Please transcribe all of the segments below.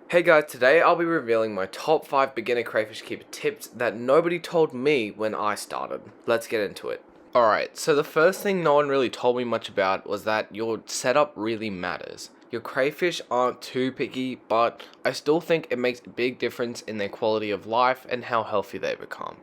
Hey guys, today I'll be revealing my top 5 beginner crayfish keeper tips that nobody told me when I started. Let's get into it. Alright, so the first thing no one really told me much about was that your setup really matters. Your crayfish aren't too picky, but I still think it makes a big difference in their quality of life and how healthy they become.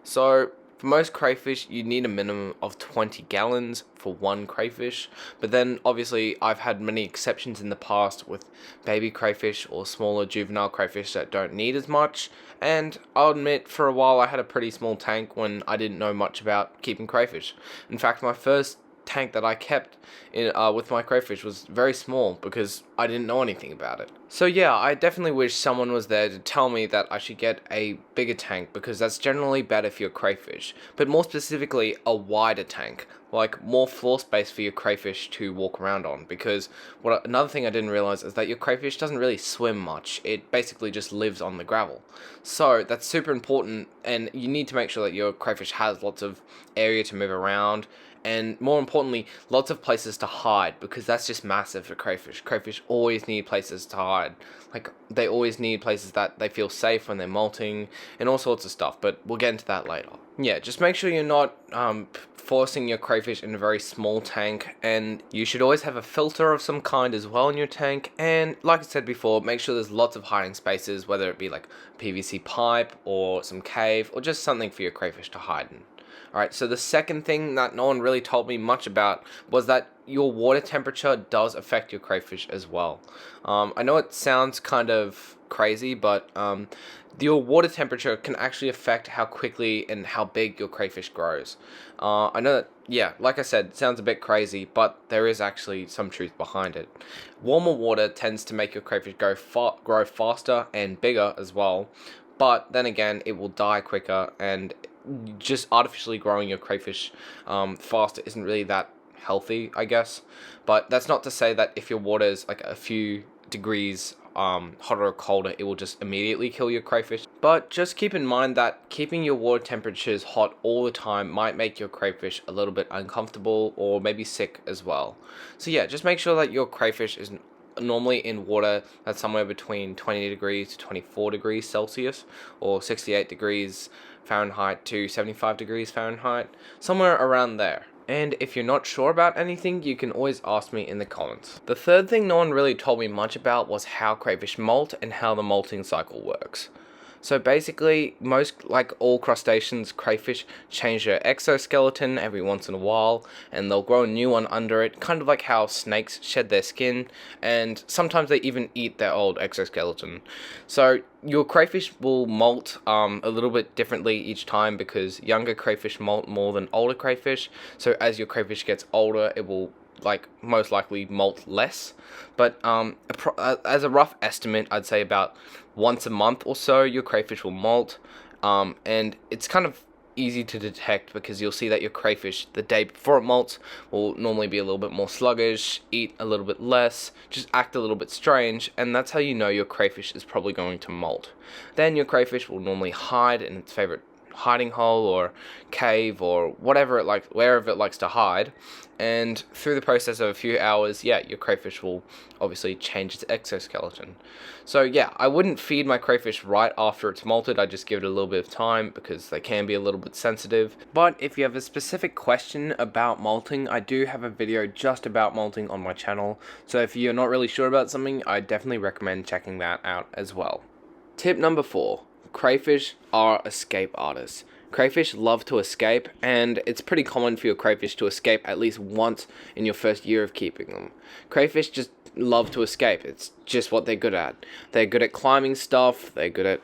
So, for most crayfish, you need a minimum of 20 gallons for one crayfish, but then obviously I've had many exceptions in the past with baby crayfish or smaller juvenile crayfish that don't need as much, and I'll admit for a while I had a pretty small tank when I didn't know much about keeping crayfish. In fact, my first tank that I kept with my crayfish was very small because I didn't know anything about it. So yeah, I definitely wish someone was there to tell me that I should get a bigger tank because that's generally better for your crayfish, but more specifically a wider tank, like more floor space for your crayfish to walk around on, because another thing I didn't realize is that your crayfish doesn't really swim much. It basically just lives on the gravel. So that's super important, and you need to make sure that your crayfish has lots of area to move around, and more importantly, lots of places to hide, because that's just massive for crayfish. Crayfish always need places to hide. Like, they always need places that they feel safe when they're molting, and all sorts of stuff, but we'll get into that later. Yeah, just make sure you're not forcing your crayfish in a very small tank, and you should always have a filter of some kind as well in your tank, and like I said before, make sure there's lots of hiding spaces, whether it be like PVC pipe, or some cave, or just something for your crayfish to hide in. Alright, so the second thing that no one really told me much about was that your water temperature does affect your crayfish as well. I know it sounds kind of crazy, but your water temperature can actually affect how quickly and how big your crayfish grows. I know that, yeah, like I said, it sounds a bit crazy, but there is actually some truth behind it. Warmer water tends to make your crayfish grow faster and bigger as well, but then again, it will die quicker, and just artificially growing your crayfish faster isn't really that healthy, I guess. But that's not to say that if your water is like a few degrees hotter or colder, it will just immediately kill your crayfish. But just keep in mind that keeping your water temperatures hot all the time might make your crayfish a little bit uncomfortable or maybe sick as well. So yeah, just make sure that your crayfish is normally in water that's somewhere between 20 degrees to 24 degrees Celsius, or 68 degrees Fahrenheit to 75 degrees Fahrenheit, somewhere around there. And if you're not sure about anything, you can always ask me in the comments. The third thing no one really told me much about was how crayfish molt and how the molting cycle works. So basically, most, like all crustaceans, crayfish change their exoskeleton every once in a while, and they'll grow a new one under it, kind of like how snakes shed their skin, and sometimes they even eat their old exoskeleton. So your crayfish will molt a little bit differently each time, because younger crayfish molt more than older crayfish. So as your crayfish gets older, it will most likely molt less, but as a rough estimate, I'd say about once a month or so your crayfish will molt, and it's kind of easy to detect because you'll see that your crayfish the day before it molts will normally be a little bit more sluggish, eat a little bit less, just act a little bit strange, and that's how you know your crayfish is probably going to molt. Then your crayfish will normally hide in its favorite hiding hole or cave or wherever it likes to hide, and through the process of a few hours, yeah, your crayfish will obviously change its exoskeleton. So yeah, I wouldn't feed my crayfish right after it's molted. I just give it a little bit of time because they can be a little bit sensitive. But if you have a specific question about molting, I do have a video just about molting on my channel, so if you're not really sure about something, I definitely recommend checking that out as well. Tip number 4. Crayfish are escape artists. Crayfish love to escape, and it's pretty common for your crayfish to escape at least once in your first year of keeping them. Crayfish just love to escape. It's just what they're good at. They're good at climbing stuff, they're good at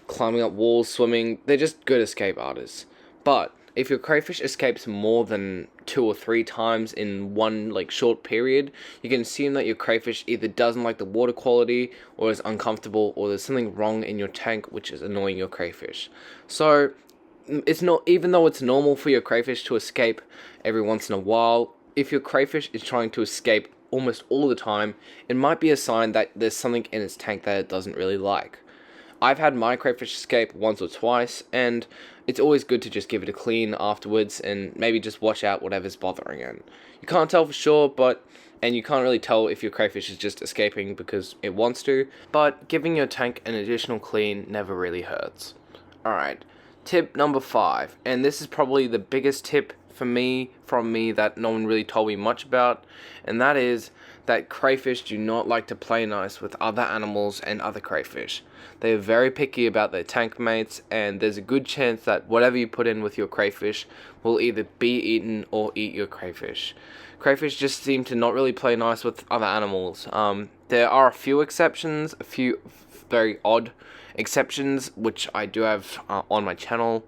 climbing up walls, swimming. They're just good escape artists. But if your crayfish escapes more than 2 or 3 times in one short period, you can assume that your crayfish either doesn't like the water quality, or is uncomfortable, or there's something wrong in your tank which is annoying your crayfish. So it's not, even though it's normal for your crayfish to escape every once in a while, if your crayfish is trying to escape almost all the time, it might be a sign that there's something in its tank that it doesn't really like. I've had my crayfish escape once or twice, and it's always good to just give it a clean afterwards and maybe just wash out whatever's bothering it. You can't tell for sure, but and you can't really tell if your crayfish is just escaping because it wants to, but giving your tank an additional clean never really hurts. Alright, tip number 5, and this is probably the biggest tip from me that no one really told me much about, and that is that crayfish do not like to play nice with other animals and other crayfish. They are very picky about their tank mates, and there's a good chance that whatever you put in with your crayfish will either be eaten or eat your crayfish. Crayfish just seem to not really play nice with other animals. There are a few exceptions, a few very odd exceptions, which I do have on my channel.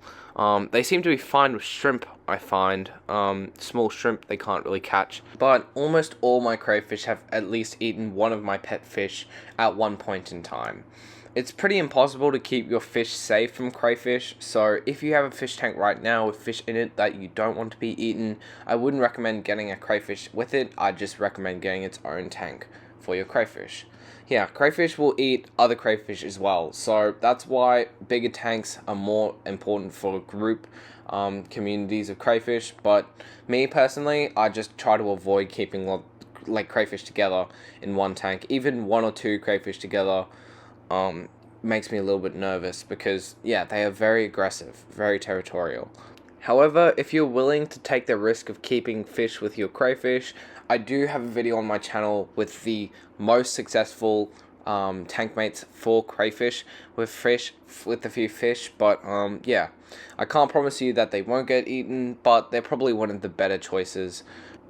They seem to be fine with shrimp, I find. Small shrimp they can't really catch. But almost all my crayfish have at least eaten one of my pet fish at one point in time. It's pretty impossible to keep your fish safe from crayfish, so if you have a fish tank right now with fish in it that you don't want to be eaten, I wouldn't recommend getting a crayfish with it. I'd just recommend getting its own tank for your crayfish. Yeah, crayfish will eat other crayfish as well, so that's why bigger tanks are more important for group communities of crayfish. But me personally, I just try to avoid keeping like crayfish together in one tank. Even 1 or 2 crayfish together makes me a little bit nervous because, yeah, they are very aggressive, very territorial. However, if you're willing to take the risk of keeping fish with your crayfish, I do have a video on my channel with the most successful tank mates for crayfish with a few fish, but yeah, I can't promise you that they won't get eaten, but they're probably one of the better choices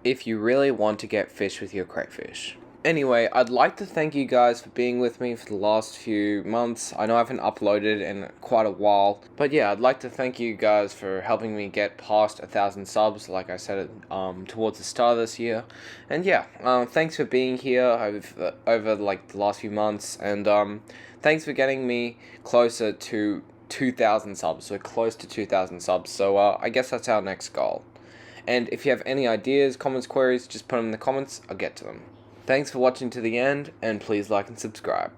if you really want to get fish with your crayfish. Anyway, I'd like to thank you guys for being with me for the last few months. I know I haven't uploaded in quite a while, but yeah, I'd like to thank you guys for helping me get past 1,000 subs, like I said, towards the start of this year. And yeah, thanks for being here over like the last few months, and thanks for getting me closer to 2,000 subs, so close to 2,000 subs. So I guess that's our next goal. And if you have any ideas, comments, queries, just put them in the comments. I'll get to them. Thanks for watching to the end, and please like and subscribe.